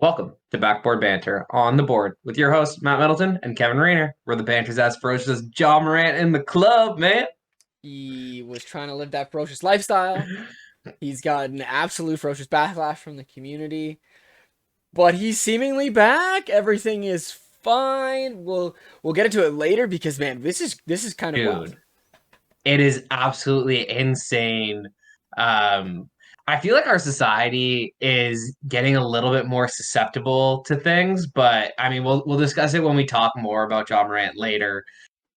Welcome to Backboard Banter on the board with your hosts, Matt Middleton and Kevin Rayner, where the banter's as ferocious as John Morant in the club, man. He was trying to live that ferocious lifestyle. He's got an absolute ferocious backlash from the community, but he's seemingly back. Everything is fine. We'll get into it later because man, this is kind of wild. Dude, it is absolutely insane. Um, I feel like our society is getting a little bit more susceptible to things, but I mean, we'll discuss it when we talk more about John Morant later.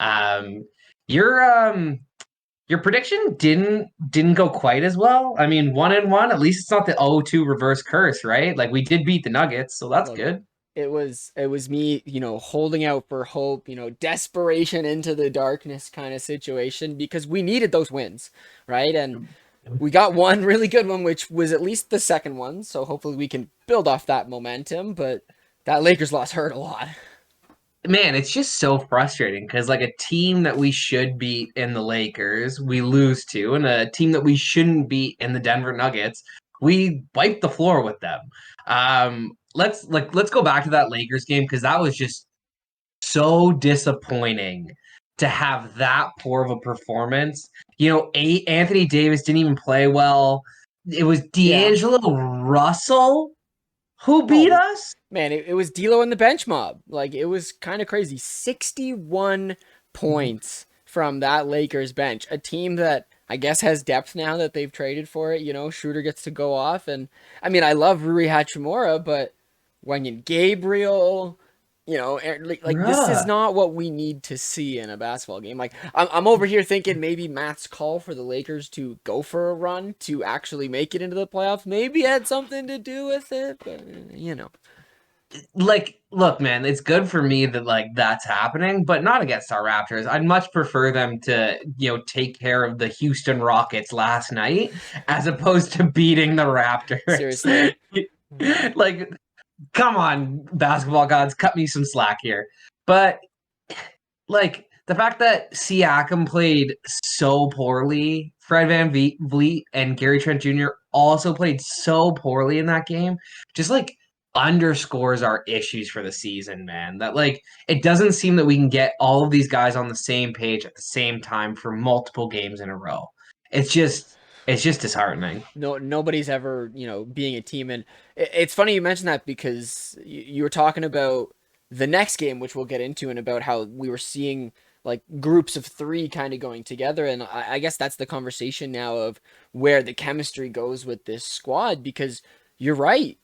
Um, your your prediction didn't go quite as well. I mean, 1-1, at least it's not the 0-2 reverse curse, right? Like we did beat the Nuggets, so that's Look, good. it was me, holding out for hope, desperation into the darkness kind of situation because we needed those wins, right? And we got one really good one, which was at least the second one. So hopefully we can build off that momentum. But that Lakers loss hurt a lot. Man, it's just so frustrating because like a team that we should beat in the Lakers, we lose to, and a team that we shouldn't beat in the Denver Nuggets, we wipe the floor with them. Let's go back to that Lakers game because that was just so disappointing to have that poor of a performance. Anthony Davis didn't even play well. It was Yeah. D'Angelo Russell who beat Oh us. man, it was D'Lo and the bench mob. Like it was kind of crazy. 61 points from that Lakers bench. A team that I guess has depth now that they've traded for it. Schroeder gets to go off, and I mean I love Rui Hachimura, but Wenyan Gabriel, like this is Bruh. not what we need to see in a basketball game. Like I'm over here thinking maybe Matt's call for the Lakers to go for a run to actually make it into the playoffs maybe had something to do with it, but. Like, look, man, it's good for me that like that's happening, but not against our Raptors. I'd much prefer them to, take care of the Houston Rockets last night as opposed to beating the Raptors. Seriously. Mhm. Like, come on, basketball gods, cut me some slack here. But like the fact that Siakam played so poorly, Fred Vliet and Gary Trent Jr. also played so poorly in that game, just like underscores our issues for the season, man. That like it doesn't seem that we can get all of these guys on the same page at the same time for multiple games in a row. It's just disheartening. No, nobody's ever, being a team. And it's funny you mentioned that because you were talking about the next game, which we'll get into, and about how we were seeing like groups of three kind of going together. And I guess that's the conversation now of where the chemistry goes with this squad because you're right.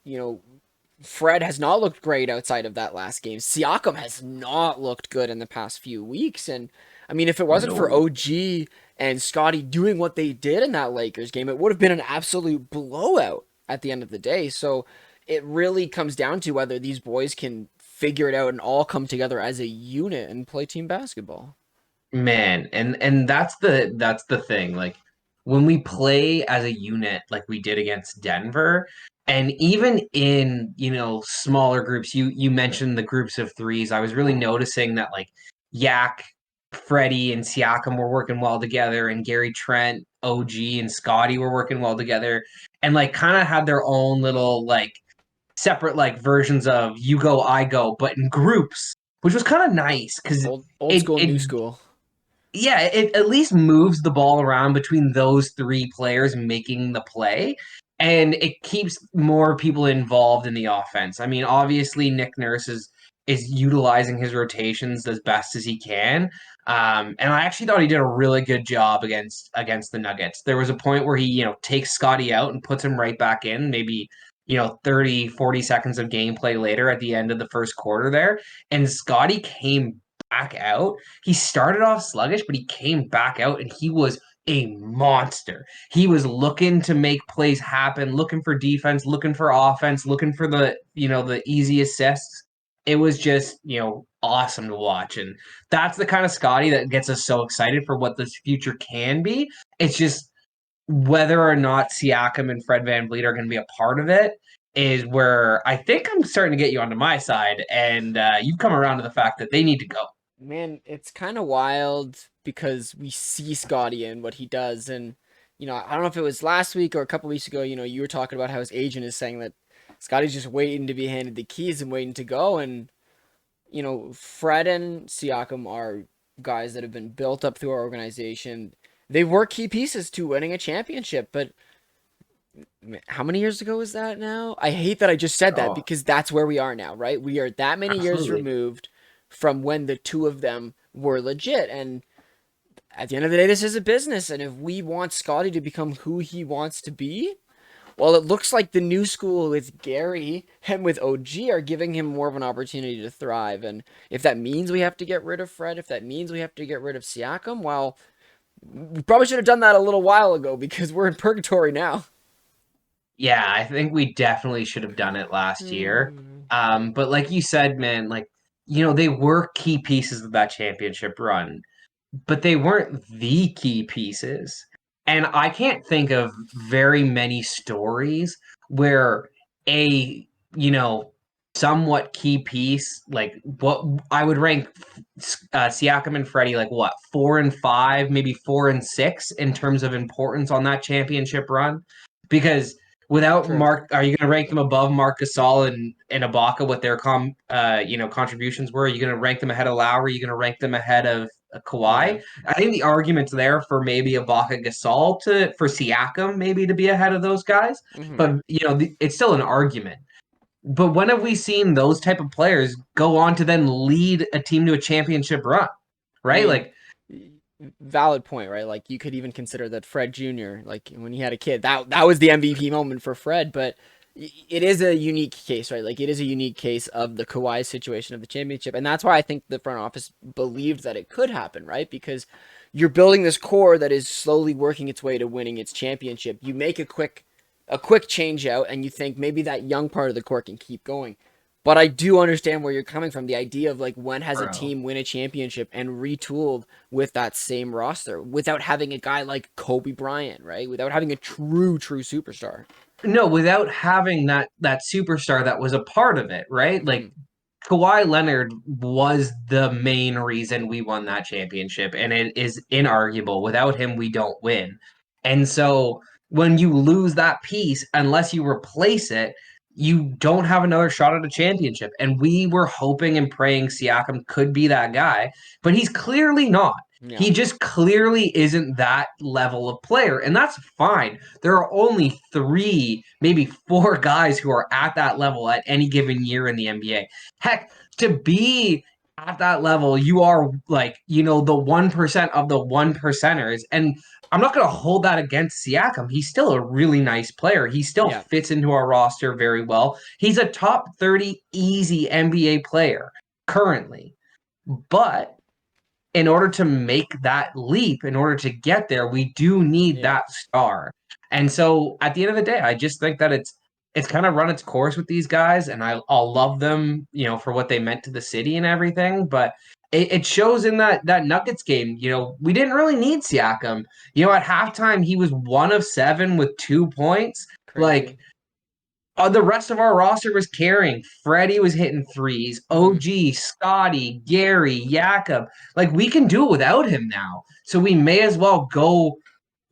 Fred has not looked great outside of that last game. Siakam has not looked good in the past few weeks. And I mean, if it wasn't for No. OG and Scotty doing what they did in that Lakers game, it would have been an absolute blowout at the end of the day. So it really comes down to whether these boys can figure it out and all come together as a unit and play team basketball. Man, and that's the thing. Like when we play as a unit like we did against Denver, and even in, smaller groups, you mentioned the groups of threes. I was really noticing that like Yak, Freddie, and Siakam were working well together, and Gary Trent, OG, and Scotty were working well together, and like kind of had their own little like separate like versions of you go, I go, but in groups, which was kind of nice because Old it school, it new school. yeah, it at least moves the ball around between those three players making the play, and it keeps more people involved in the offense. I mean, obviously Nick Nurse is utilizing his rotations as best as he can. And I actually thought he did a really good job against the Nuggets. There was a point where he, takes Scotty out and puts him right back in, maybe 30, 40 seconds of gameplay later at the end of the first quarter there. And Scotty came back out. He started off sluggish, but he came back out and he was a monster. He was looking to make plays happen, looking for defense, looking for offense, looking for the easy assists. It was just, awesome to watch. And that's the kind of Scotty that gets us so excited for what this future can be. It's just whether or not Siakam and Fred VanVleet are going to be a part of it is where I think I'm starting to get you onto my side, and you've come around to the fact that they need to go. Man, it's kind of wild because we see Scotty and what he does. And, I don't know if it was last week or a couple weeks ago, you were talking about how his agent is saying that Scotty's just waiting to be handed the keys and waiting to go. And Fred and Siakam are guys that have been built up through our organization. They were key pieces to winning a championship, but how many years ago is that now? I hate that I just said that Oh, because that's where we are now, right? We are that many years absolutely. removed from when the two of them were legit. And at the end of the day, this is a business. And if we want Scotty to become who he wants to be, well, it looks like the new school with Gary and with OG are giving him more of an opportunity to thrive. And if that means we have to get rid of Fred, if that means we have to get rid of Siakam, well, we probably should have done that a little while ago because we're in purgatory now. Yeah, I think we definitely should have done it last year. Hmm. But like you said, man, like, they were key pieces of that championship run, but they weren't the key pieces. And I can't think of very many stories where a, you know, somewhat key piece, like what I would rank Siakam and Freddie, like what, 4 and 5, maybe 4 and 6 in terms of importance on that championship run. Because without True. Mark, are you going to rank them above Marc Gasol and Ibaka? What their contributions were? Are you going to rank them ahead of Lowry? Are you going to rank them ahead of Yeah. Kawhi? I think the argument's there for maybe Ibaka, Gasol for Siakam maybe to be ahead of those guys, Hmm. but it's still an argument. But when have we seen those type of players go on to then lead a team to a championship run? I Right? mean, Like, valid point, right? Like you could even consider that Fred Jr. like when he had a kid, that was the MVP moment for Fred, but it is a unique case, right? Like it is a unique case of the Kawhi situation of the championship, and that's why I think the front office believed that it could happen, right? Because you're building this core that is slowly working its way to winning its championship. You make a quick change out, and you think maybe that young part of the core can keep going. But I do understand where you're coming from. The idea of like when has a bro. team win a championship and retooled with that same roster without having a guy like Kobe Bryant, right? Without having a true superstar. No, without having that superstar that was a part of it, right? Hmm. Like Kawhi Leonard was the main reason we won that championship, and it is inarguable. Without him, we don't win. And so when you lose that piece, unless you replace it, you don't have another shot at a championship. And we were hoping and praying Siakam could be that guy, but he's clearly not. Yeah. He just clearly isn't that level of player, and that's fine. There are only three, maybe four guys who are at that level at any given year in the NBA. Heck, to be at that level, you are like, the 1% of the one percenters. And I'm not going to hold that against Siakam. He's still a really nice player. He still Yeah. fits into our roster very well. He's a top 30 easy NBA player currently. But in order to make that leap, in order to get there, we do need Yeah. that star. And so at the end of the day, I just think that it's kind of run its course with these guys, and I'll love them, for what they meant to the city and everything. But it shows in that Nuggets game. We didn't really need Siakam. At halftime he was 1 of 7 with 2 points. Like, Crazy. the rest of our roster was carrying. Freddie was hitting threes. Hmm. OG, Scotty, Gary, Jakob. Like, we can do it without him now. So we may as well go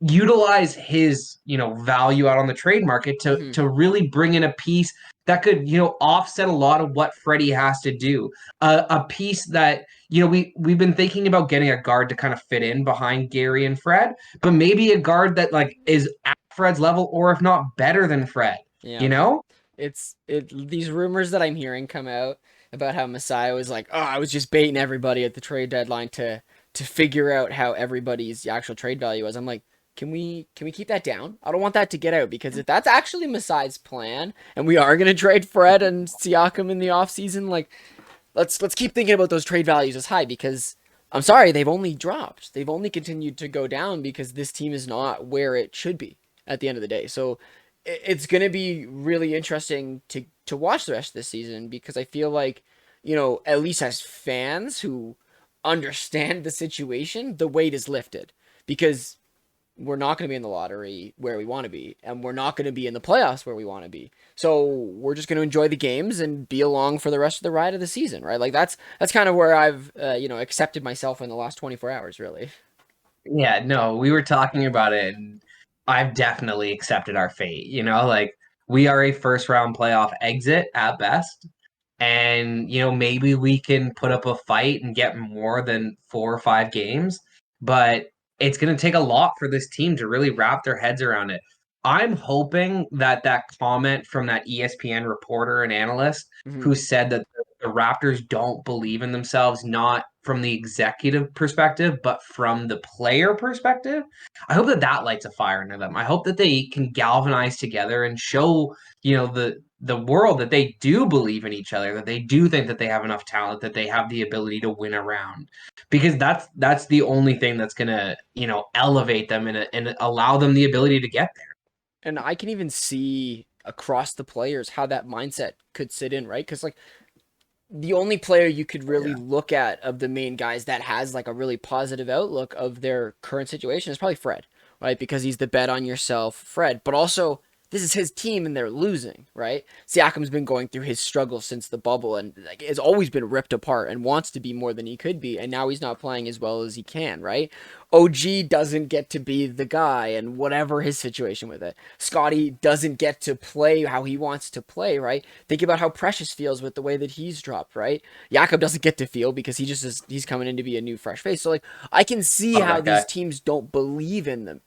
utilize his, value out on the trade market to Hmm. to really bring in a piece that could, offset a lot of what Freddie has to do. A piece that, we've been thinking about getting a guard to kind of fit in behind Gary and Fred, but maybe a guard that like is at Fred's level, or if not better than Fred, Yeah. you know? These rumors that I'm hearing come out about how Messiah was like, oh, I was just baiting everybody at the trade deadline to figure out how everybody's actual trade value was. I'm like, can we keep that down? I don't want that to get out because if that's actually Messiah's plan and we are gonna trade Fred and Siakam in the offseason, like let's keep thinking about those trade values as high because I'm sorry, they've only dropped. They've only continued to go down because this team is not where it should be at the end of the day. So it's going to be really interesting to watch the rest of this season because I feel like, at least as fans who understand the situation, the weight is lifted because we're not going to be in the lottery where we want to be, and we're not going to be in the playoffs where we want to be. So we're just going to enjoy the games and be along for the rest of the ride of the season, right? Like that's kind of where I've accepted myself in the last 24 hours, really. Yeah, no, we were talking about it, and I've definitely accepted our fate. Like, we are a first round playoff exit at best. And, maybe we can put up a fight and get more than 4 or 5 games. But it's going to take a lot for this team to really wrap their heads around it. I'm hoping that comment from that ESPN reporter and analyst Hmm. who said that the Raptors don't believe in themselves, not from the executive perspective, but from the player perspective. I hope that lights a fire into them. I hope that they can galvanize together and show, the world that they do believe in each other, that they do think that they have enough talent, that they have the ability to win around. Because that's the only thing that's gonna, elevate them and allow them the ability to get there. And I can even see across the players how that mindset could sit in, right? Because like the only player you could really Yeah. look at of the main guys that has like a really positive outlook of their current situation is probably Fred, right? Because he's the bet on yourself, Fred. But also, this is his team and they're losing, right? Siakam's been going through his struggle since the bubble and like, has always been ripped apart and wants to be more than he could be, and now he's not playing as well as he can, right? OG doesn't get to be the guy and whatever his situation with it. Scotty doesn't get to play how he wants to play, right? Think about how Precious feels with the way that he's dropped, right? Jakob doesn't get to feel because he's coming in to be a new fresh face. So like I can see Love how that these guy. teams don't believe in them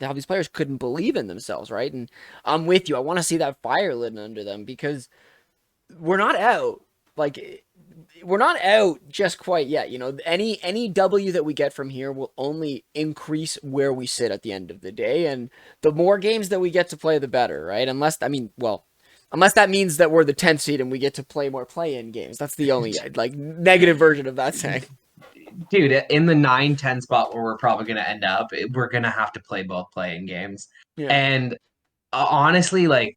how these players couldn't believe in themselves, right? And I'm with you. I want to see that fire lit under them because we're not out. Like we're not out just quite yet. You know, any W that we get from here will only increase where we sit at the end of the day, and the more games that we get to play, the better, right? Unless that means that we're the 10th seed and we get to play more play-in games. That's the only like negative version of that saying. Dude, in the 9-10 spot where we're probably going to end up, we're going to have to play both playing games. Yeah, And honestly, like,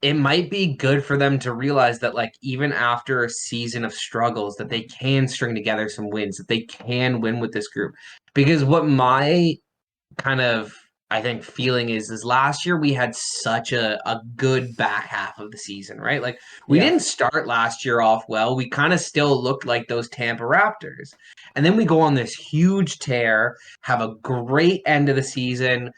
it might be good for them to realize that, like, even after a season of struggles, that they can string together some wins, that they can win with this group. Because what my kind of, I think, feeling is last year we had such a good back half of the season, right? Like, we yeah, didn't start last year off well. We kind of still looked like those Tampa Raptors. And then we go on this huge tear, have a great end of the season,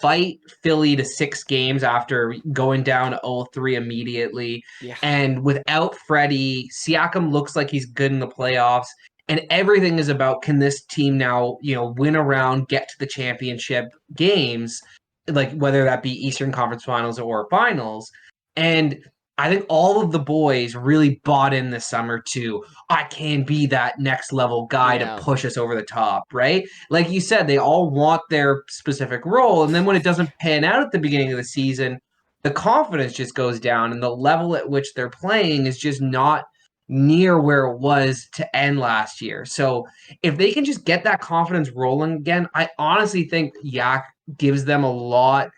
fight Philly to 6 games after going down 0-3 immediately. yeah, And without Freddie, Siakam looks like he's good in the playoffs, and everything is about, can this team now, win around, get to the championship games, like whether that be Eastern Conference Finals or Finals. And I think all of the boys really bought in this summer to, I can be that next level guy to yeah, push us over the top, right? Like you said, they all want their specific role. And then when it doesn't pan out at the beginning of the season, the confidence just goes down, and the level at which they're playing is just not near where it was to end last year. So if they can just get that confidence rolling again, I honestly think Yak gives them a lot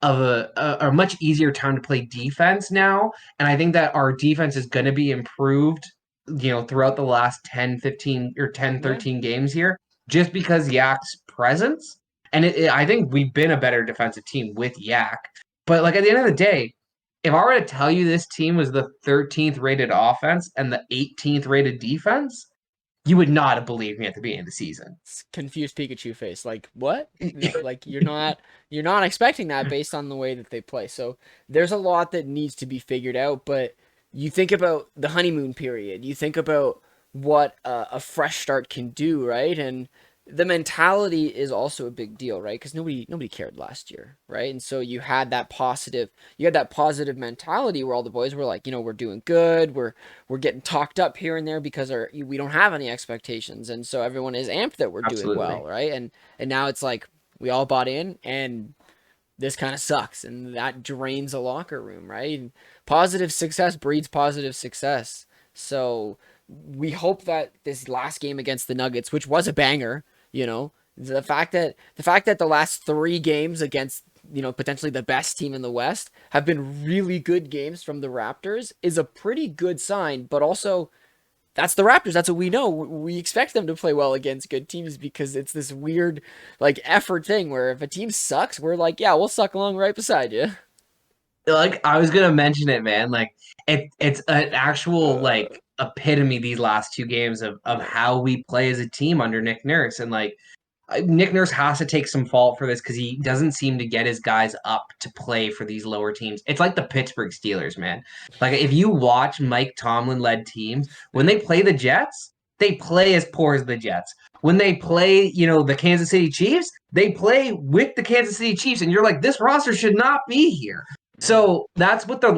of a much easier time to play defense now. And I think that our defense is going to be improved, throughout the last 10, 15 or 10, yeah. 13 games here, just because Yak's presence. And I think we've been a better defensive team with Yak. But like at the end of the day, if I were to tell you this team was the 13th rated offense and the 18th rated defense, you would not have believed me at the beginning of the season. Confused Pikachu face. Like what? Like you're not expecting that based on the way that they play. So there's a lot that needs to be figured out. But you think about the honeymoon period. You think about what a fresh start can do, right? And the mentality is also a big deal, right? Because nobody cared last year, right? And so you had that positive mentality where all the boys were like, we're doing good, we're getting talked up here and there because we don't have any expectations, and so everyone is amped that we're doing well, Absolutely. right? And now it's like we all bought in, and this kind of sucks, and that drains a locker room, right? And positive success breeds positive success. So we hope that this last game against the Nuggets, which was a banger, the fact that the last 3 games against potentially the best team in the West have been really good games from the Raptors is a pretty good sign. But also, that's the Raptors. That's what we know. We expect them to play well against good teams because it's this weird like effort thing where if a team sucks, we're like, yeah, we'll suck along right beside you. Like I was gonna mention it, man. Like it's an actual Uh, like epitome these last 2 games of yeah, how we play as a team under Nick Nurse. And like Nick Nurse has to take some fault for this because he doesn't seem to get his guys up to play for these lower teams. It's like the Pittsburgh Steelers, man. Like if you watch Mike Tomlin led teams, when Yeah. they play the Jets, they play as poor as the Jets. When they play, the Kansas City Chiefs, they play with the Kansas City Chiefs, and you're like, this roster should not be here. Mm. So that's what the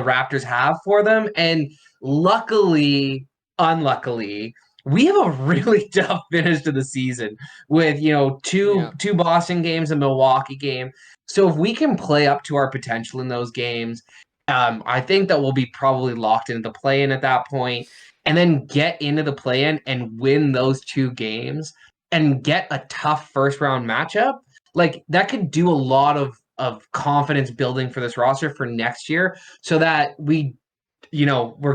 Raptors have for them, and luckily, unluckily, we have a really tough finish to the season with two Yeah. two Boston games, a Milwaukee game. So if we can play up to our potential in those games, I think that we'll be probably locked into the play-in at that point, and then get into the play-in and win those two games and get a tough first round matchup. Like that could do a lot of confidence building for this roster for next year, so that we're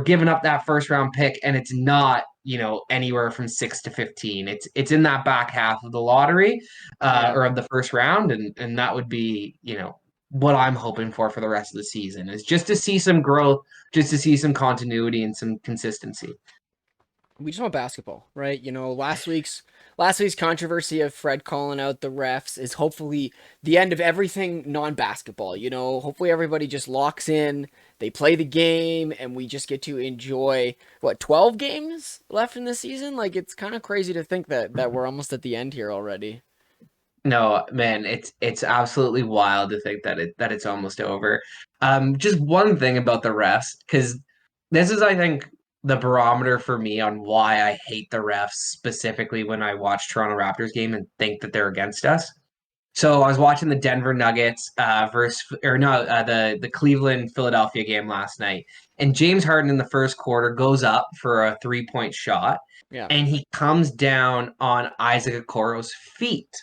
giving up that first round pick and it's not, anywhere from 6 to 15. It's in that back half of the lottery, Yeah. or of the first round, and that would be, what I'm hoping for the rest of the season is just to see some growth, just to see some continuity and some consistency. We just want basketball, right? Last week's controversy of Fred calling out the refs is hopefully the end of everything non-basketball. Hopefully everybody just locks in, they play the game, and we just get to enjoy 12 games left in the season. Like it's kind of crazy to think that we're almost at the end here already. No, man, it's absolutely wild to think that it's almost over. Just one thing about the refs, because this is, I think, the barometer for me on why I hate the refs specifically when I watch Toronto Raptors game and think that they're against us. So I was watching the Denver Nuggets versus or no the Cleveland Philadelphia game last night, and James Harden in the first quarter goes up for a 3-point shot, Yeah. and he comes down on Isaac Okoro's feet,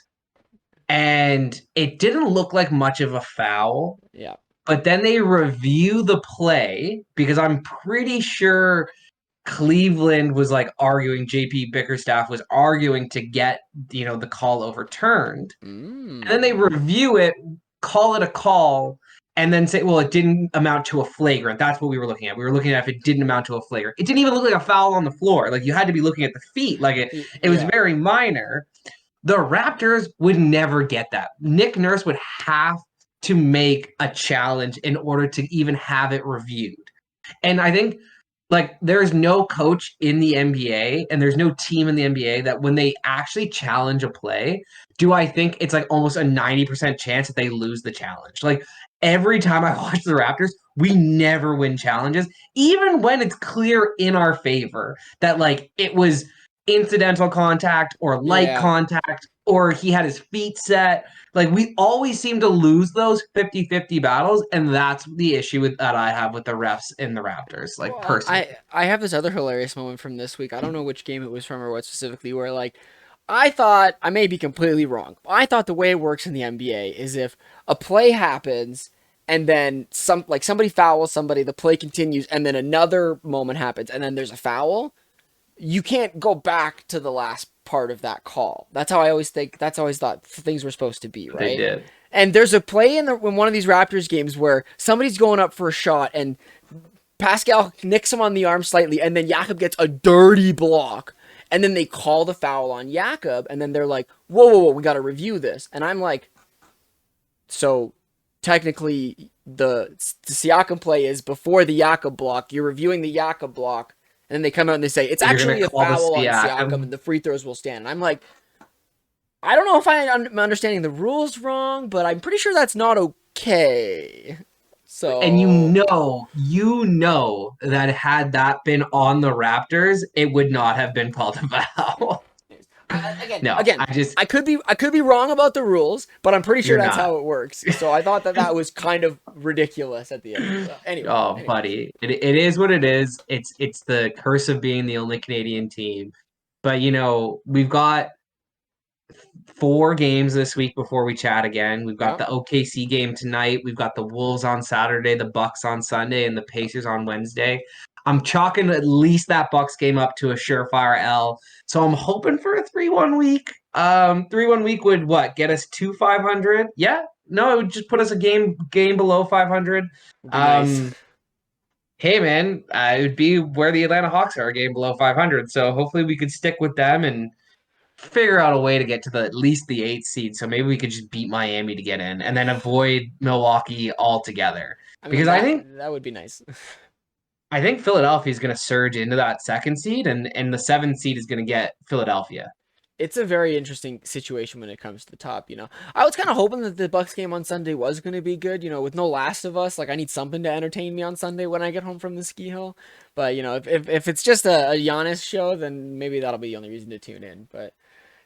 and it didn't look like much of a foul. Yeah. But then they review the play because I'm pretty sure Cleveland was like arguing, JP Bickerstaff was arguing to get, the call overturned. And then they Mm. review it, call it a call, and then say, well, it didn't amount to a flagrant. That's what we were looking at. We were looking at if it didn't amount to a flagrant. It didn't even look like a foul on the floor. Like you had to be looking at the feet. Like it was Yeah. very minor. The Raptors would never get that. Nick Nurse would have to make a challenge in order to even have it reviewed. And I think like there's no coach in the NBA and there's no team in the NBA that when they actually challenge a play, do I think it's like almost a 90% chance that they lose the challenge. Like every time I watch the Raptors, we never win challenges, even when it's clear in our favor that like it was incidental contact or light Yeah. contact or he had his feet set. Like we always seem to lose those 50-50 battles, and that's the issue that I have with the refs in the Raptors, like Well, personally. I have this other hilarious moment from this week. I don't know which game it was from or what specifically, where like I thought I may be completely wrong. I thought the way it works in the NBA is if a play happens and then somebody fouls somebody, the play continues, and then another moment happens, and then there's a foul. You can't go back to the last part of that call. That's how I always think. That's how I always thought things were supposed to be, They right? did. And there's a play in one of these Raptors games where somebody's going up for a shot and Pascal nicks him on the arm slightly, and then Jakob gets a dirty block. And then they call the foul on Jakob, and then they're like, whoa, whoa, whoa, we got to review this. And I'm like, so technically, the Siakam play is before the Jakob block. You're reviewing the Jakob block, and then they come out and they say, it's You're gonna actually a call the foul on Siakam, Siakam. and the free throws will stand. And I'm like, I don't know if I'm understanding the rules wrong, but I'm pretty sure that's not okay. And So you know that had that been on the Raptors, it would not have been called a foul. again, No, again, I could be wrong about the rules, but I'm pretty sure you're that's not. how it works. So I thought that was kind of ridiculous at the end. Oh, Anyways, buddy, it is what it is. It's the curse of being the only Canadian team. But we've got 4 games this week before we chat again. We've got yeah, the OKC game tonight. We've got the Wolves on Saturday, the Bucks on Sunday, and the Pacers on Wednesday. I'm chalking at least that Bucks game up to a surefire L. So I'm hoping for a 3-1 week. 3-1 week would what get us to 500? Yeah, no, it would just put us a game below 500. would be nice. Um, hey man, it would be where the Atlanta Hawks are, a game below 500. So hopefully we could stick with them and figure out a way to get to the at least the 8th seed. So maybe we could just beat Miami to get in, and then avoid Milwaukee altogether. I mean Because that would be nice. I think Philadelphia is going to surge into that 2nd seed, and the 7th seed is going to get Philadelphia. It's a very interesting situation when it comes to the top, you know. I was kind of hoping that the Bucks game on Sunday was going to be good, you know, with no Last of Us. Like, I need something to entertain me on Sunday when I get home from the ski hill. But, you know, if it's just a Giannis show, then maybe that'll be the only reason to tune in. But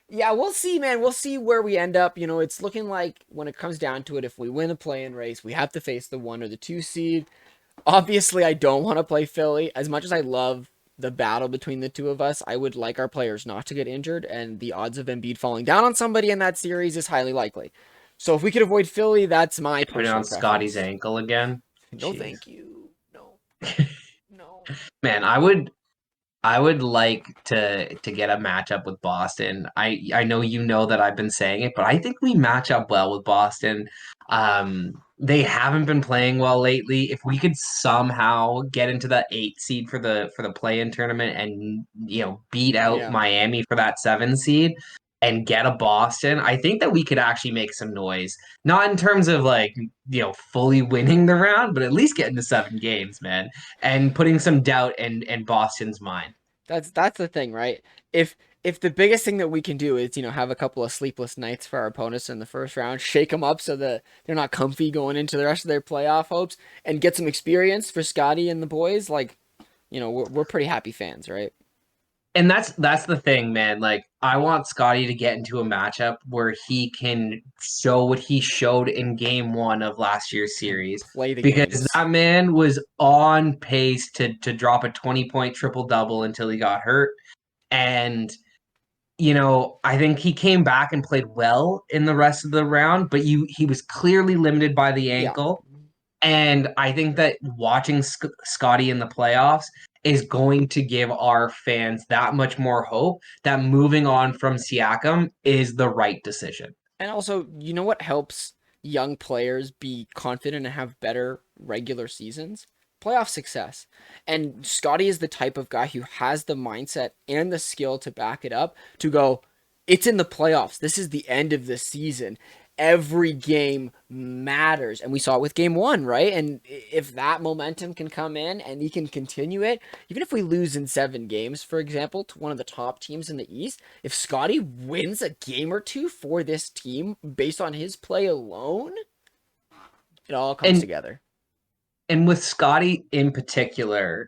yeah, we'll see, man. We'll see where we end up. You know, it's looking like when it comes down to it, if we win a play-in race, we have to face the 1 or the 2 seed. Obviously, I don't want to play Philly. As much as I love the battle between the two of us, I would like our players not to get injured, and the odds of Embiid falling down on somebody in that series is highly likely. So if we could avoid Philly, that's my Put it on personal Scotty's preference. ankle again. No, Jeez. thank you. No, no. Man, I would like to get a matchup with Boston. I know you know that I've been saying it, but I think we match up well with Boston. They haven't been playing well lately. If we could somehow get into the 8th seed for the play-in tournament and beat out Yeah, Miami for that 7 seed and get a Boston, I think that we could actually make some noise. Not in terms of like, fully winning the round, but at least getting to 7 games, man, and putting some doubt in Boston's mind. that's the thing, right? If if the biggest thing that we can do is, you know, have a couple of sleepless nights for our opponents in the first round, shake them up so that they're not comfy going into the rest of their playoff hopes, and get some experience for Scotty and the boys, like, you know, we're pretty happy fans, right? And that's the thing, man. Like, I want Scotty to get into a matchup where he can show what he showed in game 1 of last year's And series. play the Because games. that man was on pace to drop a 20-point triple double until he got hurt. And I think he came back and played well in the rest of the round, but he was clearly limited by the Yeah. ankle. And I think that watching Scotty in the playoffs is going to give our fans that much more hope that moving on from Siakam is the right decision. And also, you know what helps young players be confident and have better regular seasons? Playoff success. And Scotty is the type of guy who has the mindset and the skill to back it up to go, it's in the playoffs. This is the end of the season. Every game matters. And we saw it with game 1, right? And if that momentum can come in and he can continue it, even if we lose in 7 games, for example, to one of the top teams in the East, if Scotty wins a game or two for this team based on his play alone, it all comes And together. and with Scotty in particular,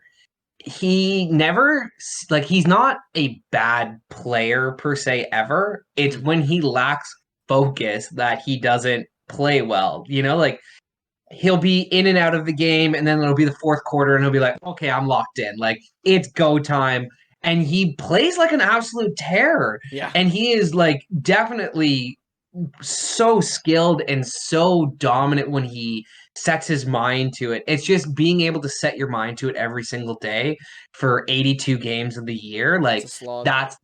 he never like he's not a bad player per se ever. It's Mm-hmm. when he lacks focus that he doesn't play well. Like he'll be in and out of the game, and then it'll be the fourth quarter, and he'll be like, "Okay, I'm locked in. Like it's go time." And he plays like an absolute terror, Yeah. and he is like definitely so skilled and so dominant when he sets his mind to it. It's just being able to set your mind to it every single day for 82 games of the year. It's a Like slog. that's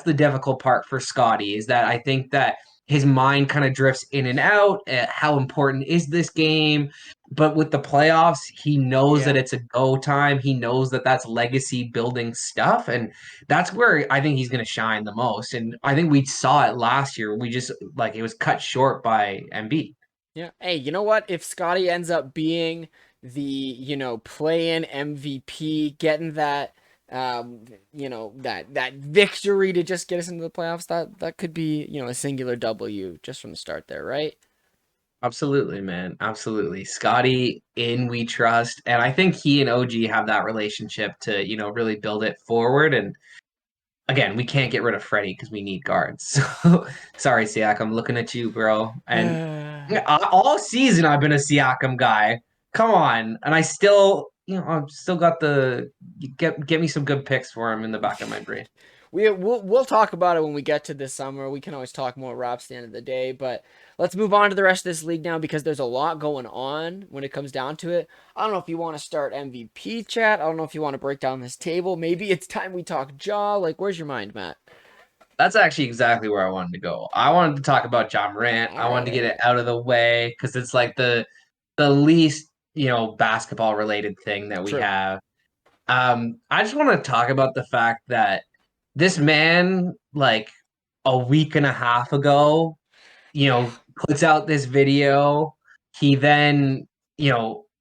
the difficult part for Scotty is that I think that his mind kind of drifts in and out. How important is this game? But with the playoffs, he knows that Yeah. it's a go time. He knows that that's legacy building stuff, and that's where I think he's going to shine the most. And I think we saw it last year. We just like it was cut short by Embiid. Yeah. Hey, you know what? If Scotty ends up being the, you know, play-in MVP, getting that um, that victory to just get us into the playoffs, that could be, you know, a singular W just from the start there, right? Absolutely, man. Absolutely. Scotty in we trust. And I think he and OG have that relationship to, really build it forward. And again, we can't get rid of Freddie because we need guards. So sorry, Siak, I'm looking at you, bro. And yeah, all season I've been a Siakam guy. Come on, and I still, I've still got the get me some good picks for him in the back of my brain. We'll talk about it when we get to this summer. We can always talk more Raps at the end of the day, but let's move on to the rest of this league now because there's a lot going on when it comes down to it. I don't know if you want to start MVP chat. I don't know if you want to break down this table. Maybe it's time we talk Jaw. Like, where's your mind, Matt? That's actually exactly where I wanted to go. I wanted to talk about John Morant. All I right, wanted to all get it right. out of the way because it's like the least basketball related thing that we True. have. I just want to talk about the fact that this man, like, a week and a half ago, puts out this video. He then,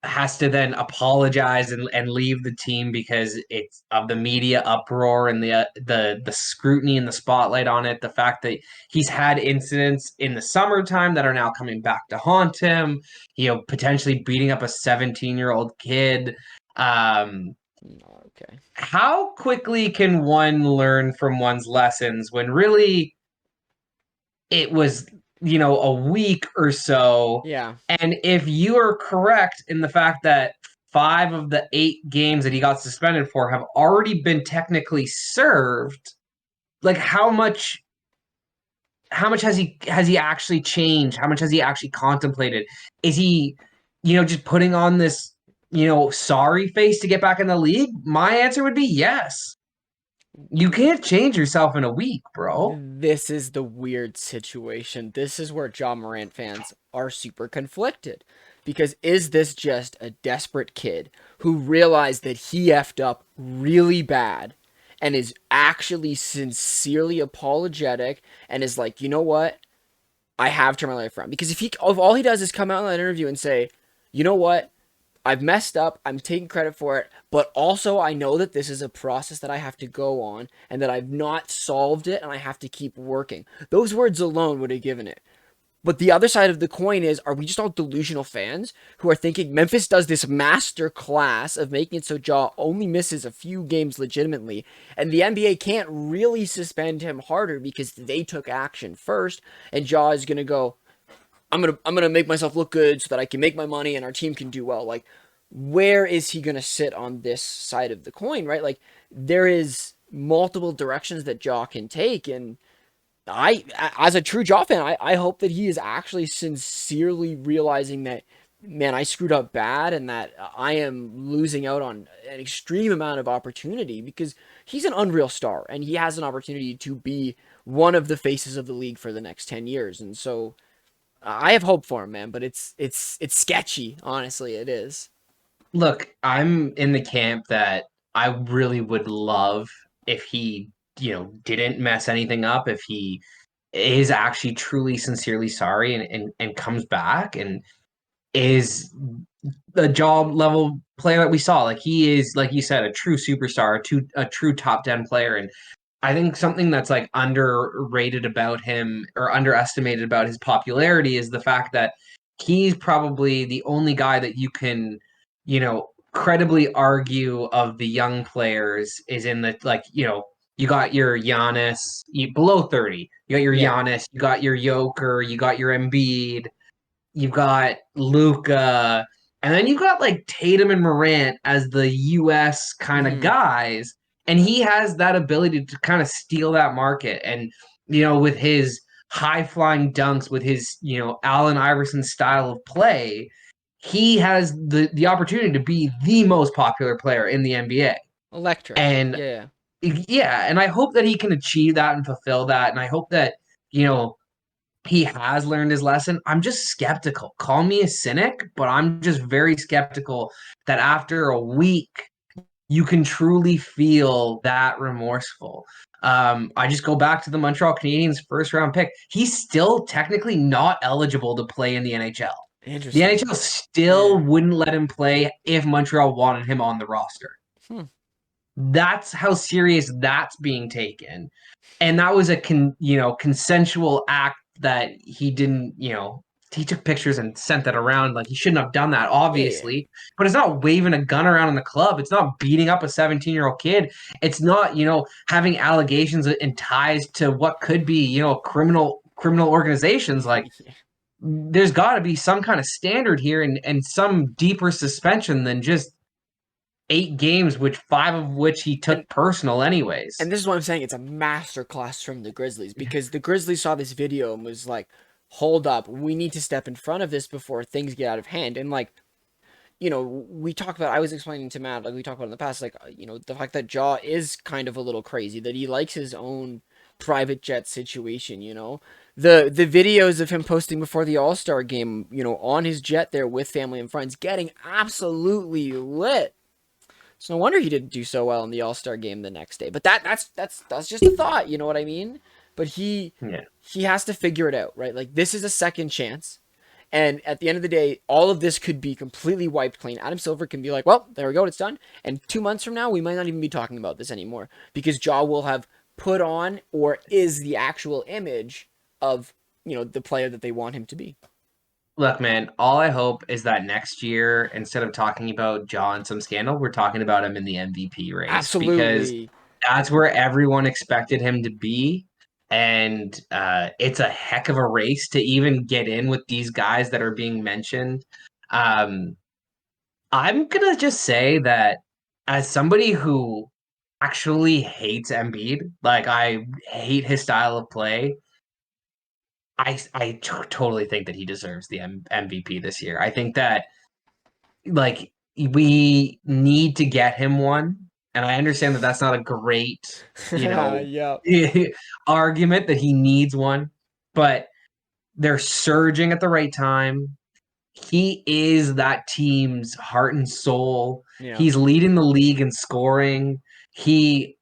has to then apologize and leave the team because it's of the media uproar and the scrutiny and the spotlight on it. The fact that he's had incidents in the summertime that are now coming back to haunt him, potentially beating up a 17-year-old kid. Okay. How quickly can one learn from one's lessons when really it was, a week or so? Yeah. And if you are correct in the fact that 5 of the 8 games that he got suspended for have already been technically served, like how much has he actually changed? How much has he actually contemplated? Is he, just putting on this, sorry face to get back in the league? My answer would be yes. You can't change yourself in a week, bro. This is the weird situation. This is where John Morant fans are super conflicted. Because is this just a desperate kid who realized that he effed up really bad and is actually sincerely apologetic and is like, you know what? I have turned my life around. Because if all he does is come out in that interview and say, you know what? I've messed up. I'm taking credit for it. But also, I know that this is a process that I have to go on and that I've not solved it and I have to keep working. Those words alone would have given it. But the other side of the coin is, are we just all delusional fans who are thinking Memphis does this master class of making it so Ja only misses a few games legitimately, and the NBA can't really suspend him harder because they took action first, and Ja is gonna go, I'm gonna make myself look good so that I can make my money and our team can do well. Like, where is he gonna sit on this side of the coin, right? Like, there is multiple directions that Ja can take, and as a true Ja fan, I hope that he is actually sincerely realizing that, man, I screwed up bad and that I am losing out on an extreme amount of opportunity because he's an unreal star and he has an opportunity to be one of the faces of the league for the next 10 years. And so I have hope for him, man, but it's sketchy, honestly, it is. Look, I'm in the camp that I really would love if he, didn't mess anything up, if he is actually truly sincerely sorry and comes back and is the job level player that we saw. Like he is, like you said, a true superstar, a true top 10 player. And I think something that's like underrated about him or underestimated about his popularity is the fact that he's probably the only guy that you can, credibly argue of the young players is in the like, you got your Giannis below 30. You got your Yeah. Giannis, you got your Joker, you got your Embiid, you've got Luca, and then you've got like Tatum and Morant as the US kind of Hmm. guys. And he has that ability to kind of steal that market. And, with his high flying dunks, with his, Allen Iverson style of play, he has the opportunity to be the most popular player in the NBA. Electric. And Yeah. yeah, and I hope that he can achieve that and fulfill that. And I hope that, you know, he has learned his lesson. I'm just skeptical. Call me a cynic, but I'm just very skeptical that after a week, you can truly feel that remorseful. I just go back to the Montreal Canadiens first round pick. He's still technically not eligible to play in the NHL. The Interesting. NHL still Yeah. wouldn't let him play if Montreal wanted him on the roster. Hmm. That's how serious that's being taken. And that was a consensual act that he didn't, he took pictures and sent that around. Like he shouldn't have done that, Yeah. obviously. But it's not waving a gun around in the club. It's not beating up a 17-year-old kid. It's not, having allegations and ties to what could be, criminal organizations. Like Yeah. there's got to be some kind of standard here and some deeper suspension than just 8 games, which 5 of which he And took personal anyways. And this is what I'm saying. It's a master class from the Grizzlies because the Grizzlies saw this video and was like, hold up, we need to step in front of this before things get out of hand. And like, we talked about, I was explaining to Matt, like we talked about in the past, like, the fact that Jaw is kind of a little crazy, that he likes his own private jet situation. The videos of him posting before the All-Star game, on his jet there with family and friends, getting absolutely lit. It's no wonder he didn't do so well in the All Star game the next day. But that's just a thought. You know what I mean? but he Yeah. he has to figure it out, right? Like this is a second chance. And at the end of the day, all of this could be completely wiped clean. Adam Silver can be like, well, there we go, it's done. And 2 months from now, we might not even be talking about this anymore because Ja will have put on or is the actual image of, the player that they want him to be. Look, man, all I hope is that next year, instead of talking about John and some scandal, we're talking about him in the MVP race because Absolutely. that's where everyone expected him to be. And it's a heck of a race to even get in with these guys that are being mentioned. Um, I'm gonna just say that as somebody who actually hates Embiid, like I hate his style of play, totally think that he deserves the MVP this year. I think that like we need to get him one, and I understand that that's not a great, you know, Yeah. argument that he needs one, but they're surging at the right time. He is that team's heart and soul. Yeah. He's leading the league in scoring. He,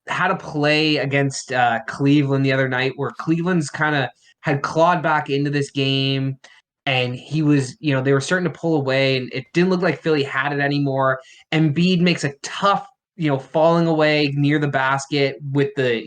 had a play against Cleveland the other night where Cleveland's kind of had clawed back into this game and he was, they were starting to pull away and it didn't look like Philly had it anymore. Embiid makes a tough, falling away near the basket with the,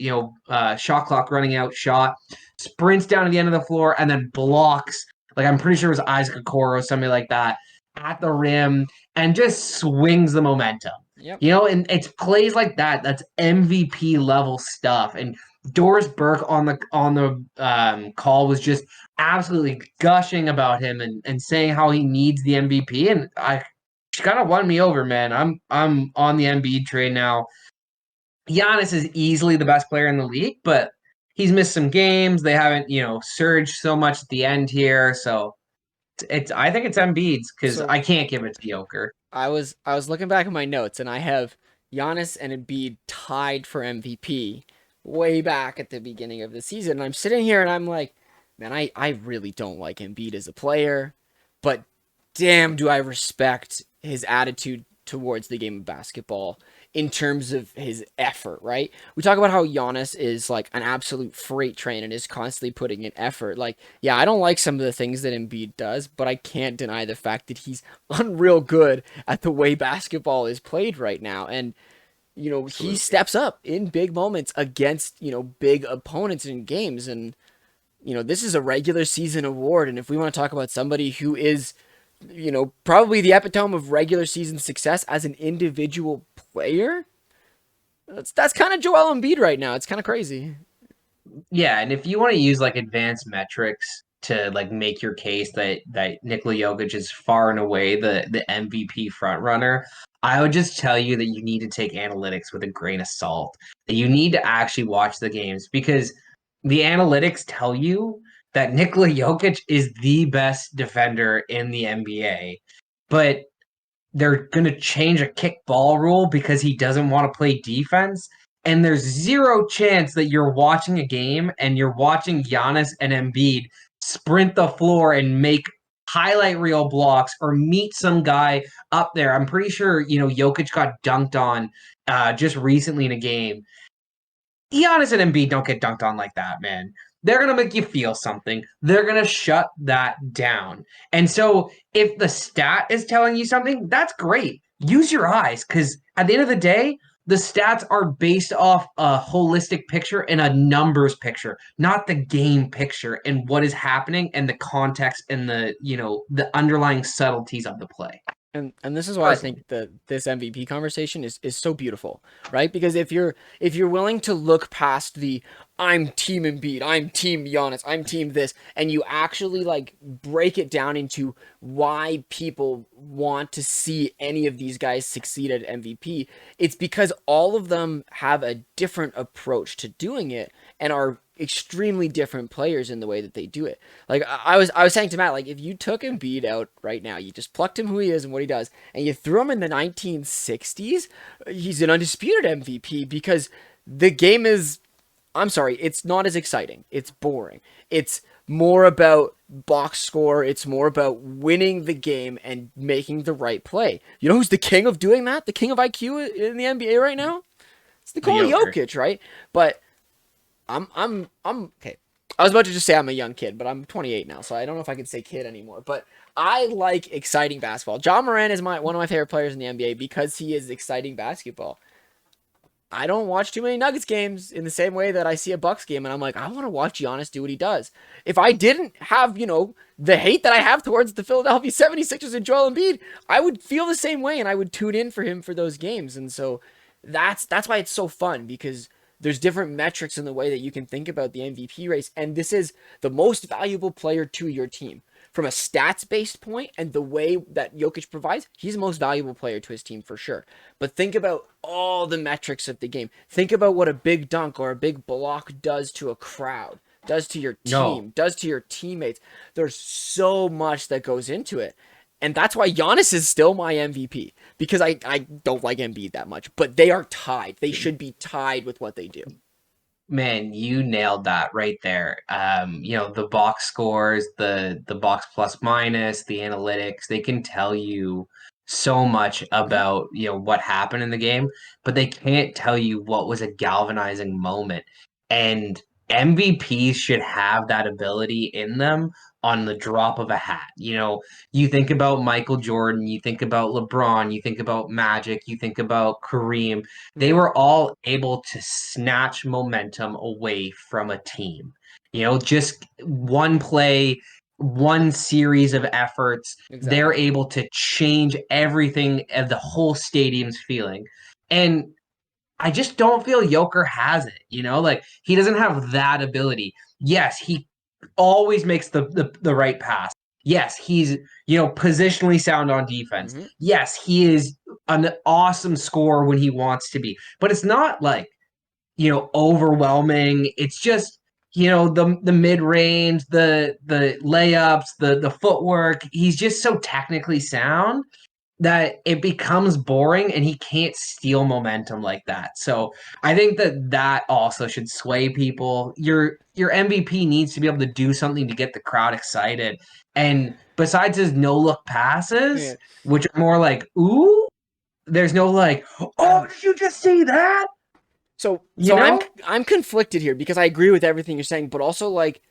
shot clock running out shot, sprints down to the end of the floor and then blocks like I'm pretty sure it was Isaac Okoro or somebody like that at the rim and just swings the momentum. Yep. And it's plays like that. That's MVP level stuff. And Doris Burke on the call was just absolutely gushing about him and saying how he needs the MVP. And she kind of won me over, man. I'm on the Embiid train now. Giannis is easily the best player in the league, but he's missed some games. They haven't, surged so much at the end here. So it's I think it's Embiid's because So I can't give it to Joker. I was looking back at my notes and I have Giannis and Embiid tied for MVP way back at the beginning of the season. And I'm sitting here and I'm like, man, I really don't like Embiid as a player, but damn do I respect his attitude towards the game of basketball in terms of his effort, right? We talk about how Giannis is like an absolute freight train and is constantly putting in effort. Like, yeah, I don't like some of the things that Embiid does, but I can't deny the fact that he's unreal good at the way basketball is played right now. And, he Absolutely. steps up in big moments against, big opponents in games. And, this is a regular season award. And if we want to talk about somebody who is, probably the epitome of regular season success as an individual player, that's kind of Joel Embiid right now. It's kind of crazy. Yeah, and if you want to use like advanced metrics to like make your case that Nikola Jokic is far and away the MVP front runner, I would just tell you that you need to take analytics with a grain of salt. That you need to actually watch the games because the analytics tell you that Nikola Jokic is the best defender in the NBA. But they're going to change a kick ball rule because he doesn't want to play defense. And there's zero chance that you're watching a game and you're watching Giannis and Embiid sprint the floor and make highlight reel blocks or meet some guy up there. I'm pretty sure, Jokic got dunked on just recently in a game. Giannis and Embiid don't get dunked on like that, man. They're going to make you feel something. They're going to shut that down. And so if the stat is telling you something, that's great. Use your eyes because at the end of the day, the stats are based off a holistic picture and a numbers picture, not the game picture and what is happening and the context and the underlying subtleties of the play. And this is why I think Personally, that this MVP conversation is so beautiful, right? Because if you're willing to look past the I'm team Embiid, I'm team Giannis, I'm team this, and you actually like break it down into why people want to see any of these guys succeed at MVP, it's because all of them have a different approach to doing it and are extremely different players in the way that they do it. Like I was saying to Matt, like if you took Embiid out right now, you just plucked him who he is and what he does, and you threw him in the 1960s, he's an undisputed MVP because the game is, I'm sorry, it's not as exciting. It's boring. It's more about box score. It's more about winning the game and making the right play. You know who's the king of doing that? The king of IQ in the NBA right now? It's the Nikola Joker. Jokic, right? But I'm okay. I was about to just say I'm a young kid, but I'm 28 now, so I don't know if I can say kid anymore. But I like exciting basketball. John Moran is one of my favorite players in the NBA because he is exciting basketball. I don't watch too many Nuggets games in the same way that I see a Bucks game, and I'm like, I want to watch Giannis do what he does. If I didn't have, the hate that I have towards the Philadelphia 76ers and Joel Embiid, I would feel the same way, and I would tune in for him for those games. And so that's why it's so fun, because there's different metrics in the way that you can think about the MVP race, and this is the most valuable player to your team. From a stats-based point and the way that Jokic provides, he's the most valuable player to his team for sure. But think about all the metrics of the game. Think about what a big dunk or a big block does to a crowd, does to your No, team, does to your teammates. There's so much that goes into it. And that's why Giannis is still my MVP. Because I don't like Embiid that much. But they are tied. They should be tied with what they do. man, you nailed that right there. The box scores, the box plus minus, the analytics, they can tell you so much Mm-hmm. about, what happened in the game, but they can't tell you what was a galvanizing moment. And MVPs should have that ability in them on the drop of a hat. You think about Michael Jordan, you think about LeBron, you think about Magic, you think about Kareem. They Mm-hmm. were all able to snatch momentum away from a team. Just one play, one series of efforts, they're Exactly. able to change everything and the whole stadium's feeling. And I just don't feel Joker has it, like he doesn't have that ability. Yes, he always makes the right pass. Yes, he's, positionally sound on defense. Mm-hmm. Yes, he is an awesome scorer when he wants to be. But it's not like, overwhelming. It's just, the mid-range, the layups, the footwork. He's just so technically sound that it becomes boring and he can't steal momentum like that. So I think that also should sway people. Your MVP needs to be able to do something to get the crowd excited. And besides his no look passes, Yeah. which are more like, ooh, there's no like, oh, did you just see that? So You so I'm know? I'm conflicted here because I agree with everything you're saying, but also like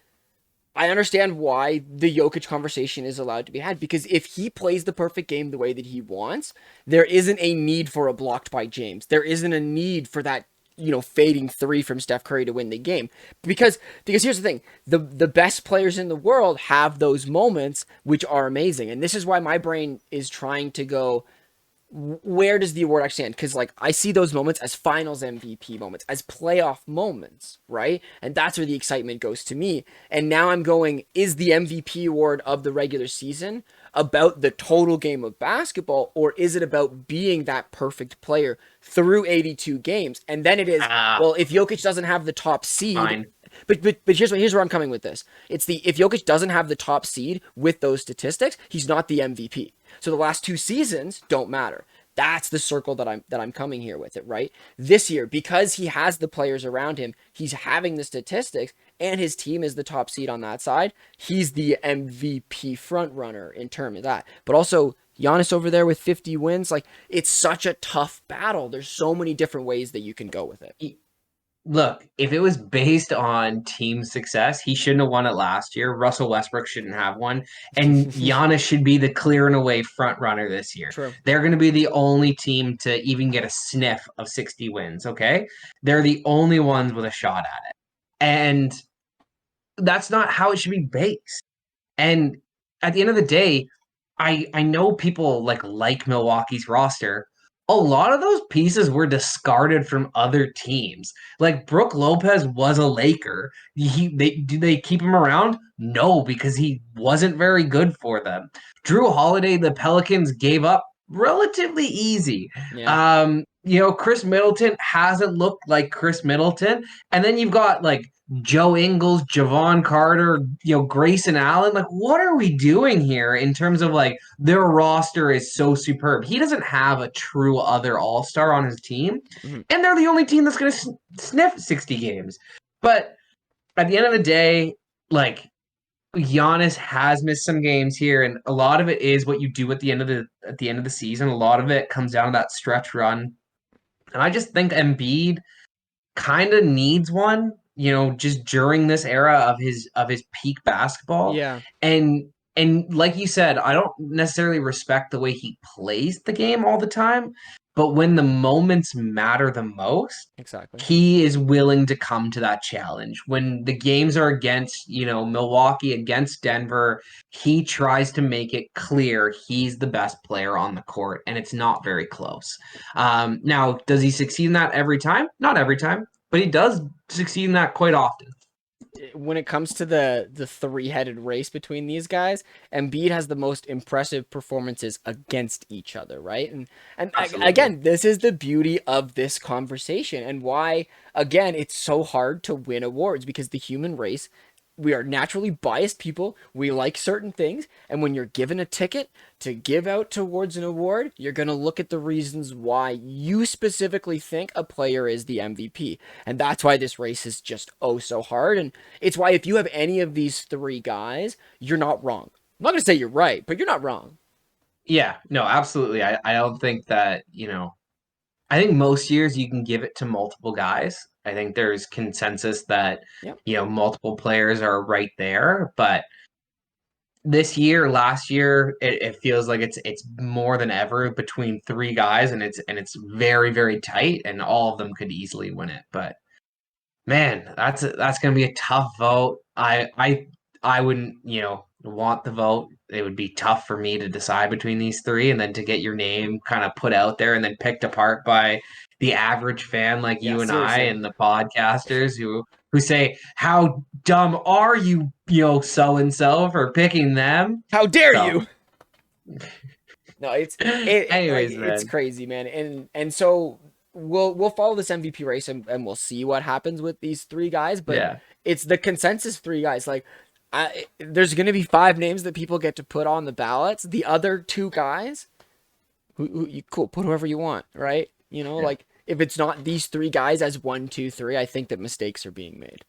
I understand why the Jokic conversation is allowed to be had, because if he plays the perfect game the way that he wants, there isn't a need for a blocked by James. There isn't a need for that, fading three from Steph Curry to win the game. Because here's the thing, the best players in the world have those moments which are amazing. And this is why my brain is trying to go, where does the award actually end? Because like I see those moments as finals MVP moments, as playoff moments, right? And that's where the excitement goes to me. And now I'm going, is the MVP award of the regular season about the total game of basketball, or is it about being that perfect player through 82 games? And then it is, Ah, well, if Jokic doesn't have the top seed, fine. but here's where I'm coming with this. It's the if Jokic doesn't have the top seed with those statistics, he's not the MVP. So the last two seasons don't matter. That's the circle that I'm coming here with it, right? This year, because he has the players around him, he's having the statistics, and his team is the top seed on that side. He's the MVP front runner in terms of that. But also Giannis over there with 50 wins, like it's such a tough battle. There's so many different ways that you can go with it. Look, if it was based on team success, he shouldn't have won it last year. Russell Westbrook shouldn't have one. And Giannis should be the clear and away front runner this year. True. They're going to be the only team to even get a sniff of 60 wins, okay? They're the only ones with a shot at it. And that's not how it should be based. And at the end of the day, I know people like Milwaukee's roster. A lot of those pieces were discarded from other teams. Like Brooke Lopez was a Laker. Do they keep him around? No, because he wasn't very good for them. Drew Holiday, the Pelicans gave up relatively easy. Yeah. Chris Middleton hasn't looked like Chris Middleton. And then you've got like Joe Ingles, Javon Carter, Grayson Allen. Like, what are we doing here in terms of like their roster is so superb? He doesn't have a true other all star on his team, Mhm. and they're the only team that's going to sniff 60 games. But at the end of the day, like Giannis has missed some games here, and a lot of it is what you do at the end of the season. A lot of it comes down to that stretch run, and I just think Embiid kind of needs one. just during this era of his peak basketball. Yeah, And like you said, I don't necessarily respect the way he plays the game all the time, but when the moments matter the most, exactly. he is willing to come to that challenge. When the games are against, Milwaukee, against Denver, he tries to make it clear he's the best player on the court, and it's not very close. Now, does he succeed in that every time? Not every time, but he does succeed in that quite often. When it comes to the three-headed race between these guys, Embiid has the most impressive performances against each other, right? And Absolutely. again, this is the beauty of this conversation and why again it's so hard to win awards because the human race, we are naturally biased people. We like certain things, and when you're given a ticket to give out towards an award, you're going to look at the reasons why you specifically think a player is the MVP. And that's why this race is just oh so hard. And it's why if you have any of these three guys, you're not wrong. I'm not going to say you're right, but you're not wrong. Yeah, no, absolutely. I don't think that, I think most years you can give it to multiple guys. I think there's consensus that, Yep. multiple players are right there, but this year, last year, it feels like it's more than ever between three guys, and it's very, very tight, and all of them could easily win it. But man, that's gonna be a tough vote. I wouldn't, want the vote. It would be tough for me to decide between these three, and then to get your name kind of put out there and then picked apart by the average fan like Yeah, you and I seriously. and the podcasters who say, "How dumb are you, so and so for picking them?" How dare So, you? No, it like anyways, it's man, crazy, man. And so we'll follow this MVP race and we'll see what happens with these three guys, but yeah. it's the consensus three guys. Like there's going to be five names that people get to put on the ballots. The other two guys, who you cool, put whoever you want, right? Like if it's not these three guys as one, two, three, I think that mistakes are being made.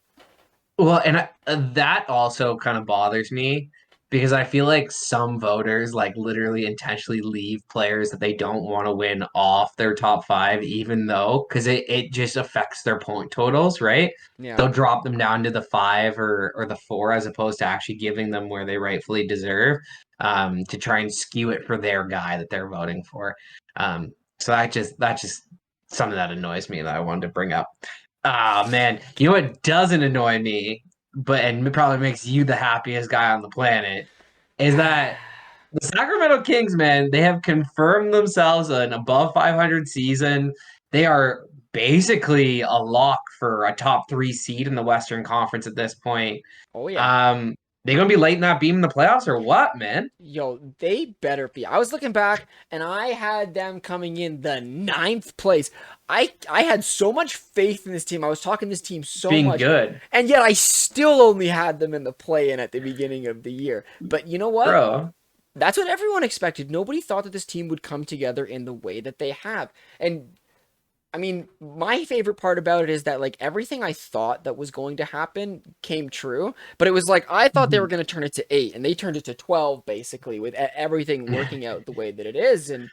Well, and that also kind of bothers me because I feel like some voters like literally intentionally leave players that they don't want to win off their top five, even though because it just affects their point totals, right? Yeah. They'll drop them down to the five or the four as opposed to actually giving them where they rightfully deserve, to try and skew it for their guy that they're voting for. So that just something that annoys me that I wanted to bring up. Ah, man. You know what doesn't annoy me, but and probably makes you the happiest guy on the planet, is that the Sacramento Kings, man, they have confirmed themselves an above 500 season. They are basically a lock for a top three seed in the Western Conference at this point. Oh yeah. Um, they gonna be lighting that beam in the playoffs or what, man? Yo, they better be. I was looking back and I had them coming in the ninth place. I had so much faith in this team. I was talking this team so Being much. good, And yet I still only had them in the play in at the beginning of the year. But you know what? bro. That's what everyone expected. Nobody thought that this team would come together in the way that they have. And I mean, my favorite part about it is that like everything I thought that was going to happen came true, but it was like I thought they were going to turn it to 8 and they turned it to 12 basically with everything working out the way that it is. And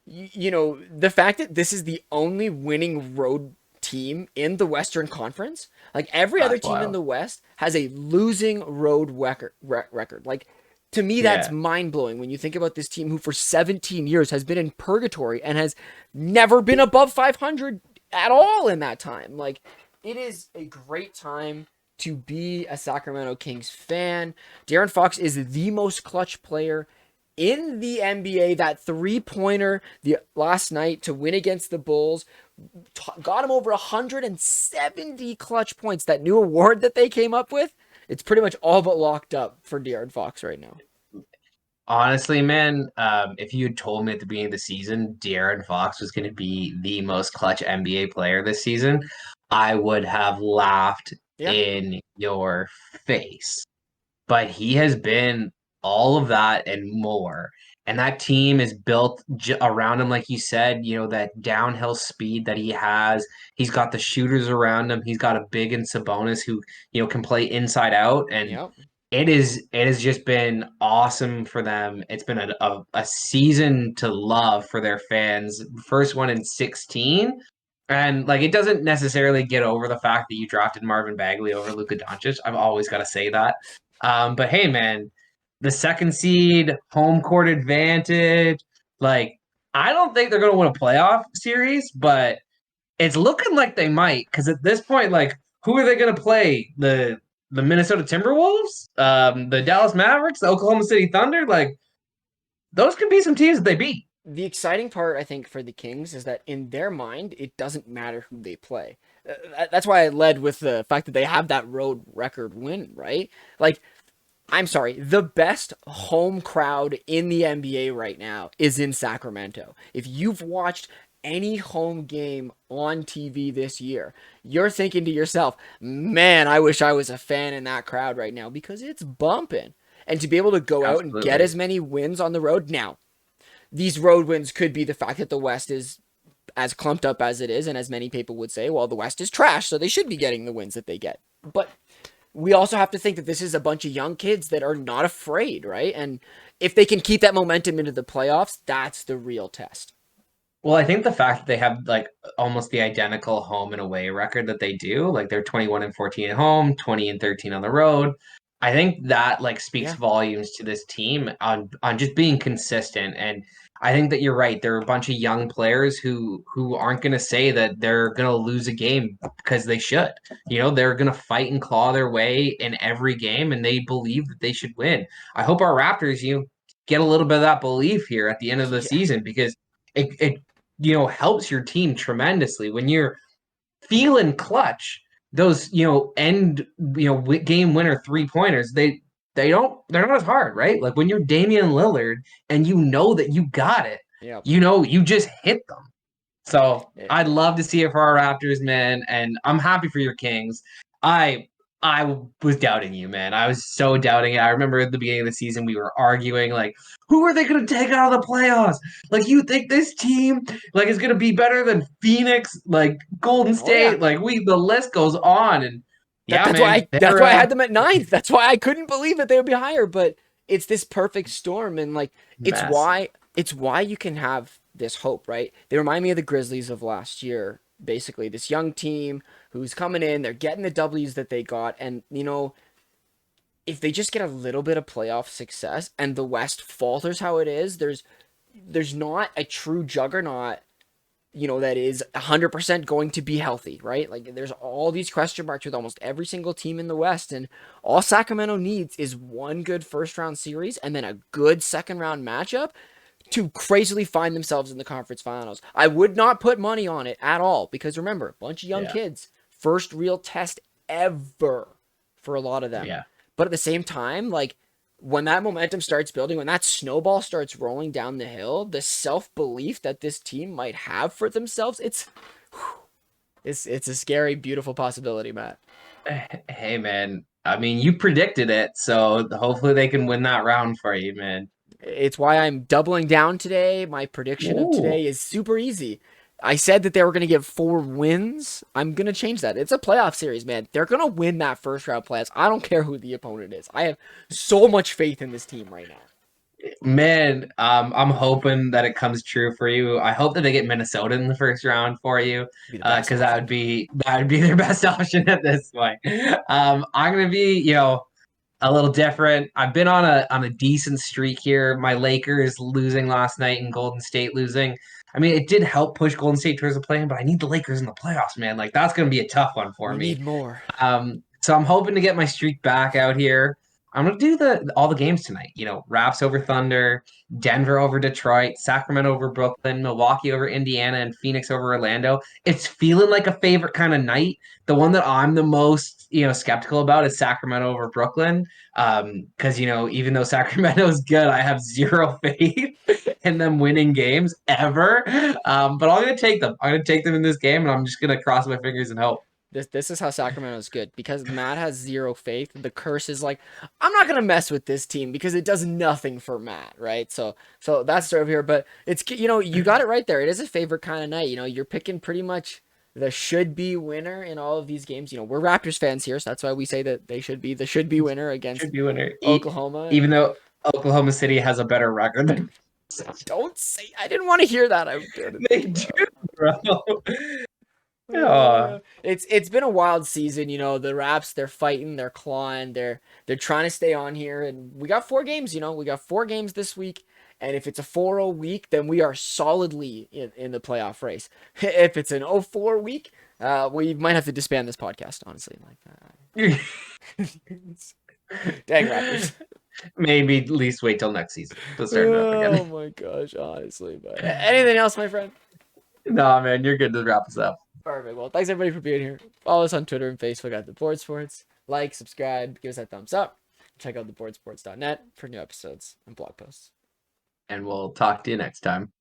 the fact that this is the only winning road team in the Western Conference, like every other That's team in wild. the West has a losing road record. Like to me, that's Yeah. mind blowing when you think about this team who for 17 years has been in purgatory and has never been above 500 at all in that time. Like it is a great time to be a Sacramento Kings fan. De'Aaron Fox is the most clutch player in the NBA. That three-pointer the last night to win against the Bulls got him over 170 clutch points. That new award that they came up with, it's pretty much all but locked up for De'Aaron Fox right now. Honestly, man, if you had told me at the beginning of the season De'Aaron Fox was going to be the most clutch NBA player this season, I would have laughed Yeah. in your face. But he has been all of that and more. And that team is built around him, like you said, that downhill speed that he has. He's got the shooters around him. He's got a big in Sabonis who, can play inside out. And Yep. it has just been awesome for them. It's been a season to love for their fans. First one in 16. And like it doesn't necessarily get over the fact that you drafted Marvin Bagley over Luka Doncic. I've always got to say that. But hey, man, the second seed, home court advantage. Like, I don't think they're going to win a playoff series, but it's looking like they might. Because at this point, like, who are they going to play? The Minnesota Timberwolves, the Dallas Mavericks, the Oklahoma City Thunder. Like, those could be some teams that they beat. The exciting part, I think, for the Kings is that in their mind, it doesn't matter who they play. That's why I led with the fact that they have that road record win, right? Like, I'm sorry, the best home crowd in the NBA right now is in Sacramento. If you've watched any home game on TV this year, you're thinking to yourself, man, I wish I was a fan in that crowd right now because it's bumping. And to be able to go out and get Absolutely. as many wins on the road now, these road wins could be the fact that the West is as clumped up as it is, and as many people would say, well, the West is trash, so they should be getting the wins that they get. But we also have to think that this is a bunch of young kids that are not afraid, right? And if they can keep that momentum into the playoffs, that's the real test. Well, I think the fact that they have like almost the identical home and away record that they do, like they're 21 and 14 at home, 20 and 13 on the road. I think that like speaks Yeah, volumes to this team on just being consistent. And I think that you're right. There are a bunch of young players who aren't going to say that they're going to lose a game because they should. You know, they're going to fight and claw their way in every game, and they believe that they should win. I hope our Raptors, get a little bit of that belief here at the end of the yeah, season because it helps your team tremendously when you're feeling clutch. Those end game winner 3 pointers, they're not as hard, right? Like when you're Damian Lillard and you know that you got it, yeah. you just hit them. So Eh, I'd love to see it for our Raptors, man, and I'm happy for your Kings. I I was doubting you, man. I was so doubting it. I remember at the beginning of the season we were arguing like, who are they going to take out of the playoffs? Like, you think this team like is going to be better than Phoenix, like Golden Oh yeah. State? Like the list goes on, and That, yeah, that's why man, I that's they're why I a had them at ninth. That's why I couldn't believe that they would be higher. But it's this perfect storm, and like mess. it's why you can have this hope, right? They remind me of the Grizzlies of last year. Basically, this young team who's coming in, they're getting the W's that they got, and if they just get a little bit of playoff success and the West falters how it is, there's not a true juggernaut that is 100% going to be healthy, right? Like there's all these question marks with almost every single team in the West, and all Sacramento needs is one good first round series and then a good second round matchup to crazily find themselves in the conference finals. I would not put money on it at all because remember, a bunch of young Yeah, kids, first real test ever for a lot of them. yeah. But at the same time, like when that momentum starts building, when that snowball starts rolling down the hill, the self-belief that this team might have for themselves, it's a scary, beautiful possibility, Matt. Hey, man. I mean, you predicted it, so hopefully they can win that round for you, man. It's why I'm doubling down today. My prediction of Ooh. today is super easy. I said that they were going to get 4 wins. I'm going to change that. It's a playoff series, man. They're going to win that first round playoffs. I don't care who the opponent is. I have so much faith in this team right now. Man, I'm hoping that it comes true for you. I hope that they get Minnesota in the first round for you, Be the best because that would option. be that would be their best option at this point. I'm gonna be, a little different. I've been on a decent streak here. My Lakers losing last night and Golden State losing. I mean, it did help push Golden State towards the play-in, but I need the Lakers in the playoffs, man. Like that's gonna be a tough one for We me. need more. So I'm hoping to get my streak back out here. I'm gonna do the all the games tonight. Raps over Thunder, Denver over Detroit, Sacramento over Brooklyn, Milwaukee over Indiana, and Phoenix over Orlando. It's feeling like a favorite kind of night. The one that I'm the most, skeptical about is Sacramento over Brooklyn. Because even though Sacramento is good, I have zero faith in them winning games ever. But I'm gonna take them. I'm gonna take them in this game, and I'm just gonna cross my fingers and hope. This is how Sacramento is good because Matt has zero faith. The curse is like, I'm not gonna mess with this team because it does nothing for Matt, right? So that's sort of here, but it's you got it right there. It is a favorite kind of night. You're picking pretty much the should be winner in all of these games. We're Raptors fans here, so that's why we say that they should be the should be winner against Should be winner. Oklahoma. Even And though Oklahoma City has a better record than don't say I didn't want to hear that out there they today, do, bro. bro. Oh, It's been a wild season, you know. The Raps, they're fighting, they're clawing, they're trying to stay on here, and we got 4 games. You know, we got 4 games this week, and if it's a 4-0 week, then we are solidly in the playoff race. If it's an 0-4 week, we might have to disband this podcast. Honestly, dang Raptors. maybe at least wait till next season to start it up Oh again. my gosh, honestly. But anything else, my friend? Nah, man, you're good to wrap us up. Perfect. Well, thanks everybody for being here. Follow us on Twitter and Facebook at The Board Sports. Like, subscribe, give us that thumbs up. Check out theboardsports.net for new episodes and blog posts. And we'll talk to you next time.